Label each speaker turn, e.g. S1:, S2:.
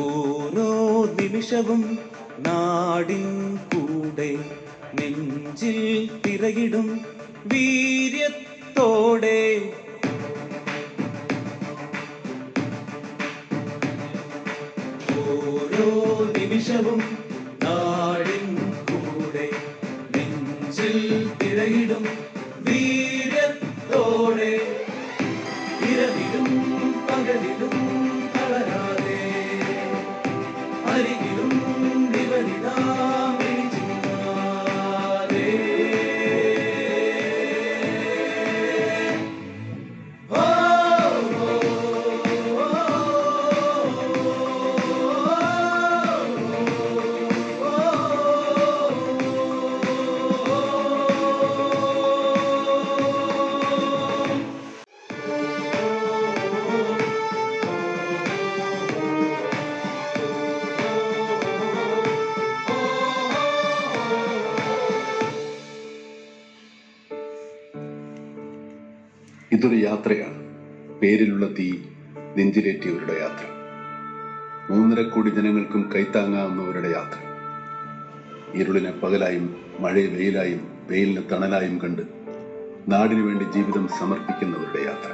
S1: ഓരോ നിമിഷവും നാടിൻ കൂടെ നെഞ്ചിൽ തിരയിടും വീര്യത്തോടെ. ഓരോ നിമിഷവും നാടിൻ കൂടെ നെഞ്ചിൽ തിരയിടും വീര്യത്തോടെ. ഇരവിലും പകലിലും തളരാതെ അരികിലും വിവരിതാ വിളിച്ചിങ്ങാതെ.
S2: ഇതൊരു യാത്രയാണ്. പേരിലുള്ള തീ നെഞ്ചിലേറ്റിയവരുടെ യാത്ര. 3.5 കോടി ജനങ്ങൾക്കും കൈത്താങ്ങാവുന്നവരുടെ യാത്ര. ഇരുളിനെ പകലായും മഴയെ വെയിലായും വെയിലിനെ തണലായും കണ്ട് നാടിനു വേണ്ടി ജീവിതം സമർപ്പിക്കുന്നവരുടെ യാത്ര.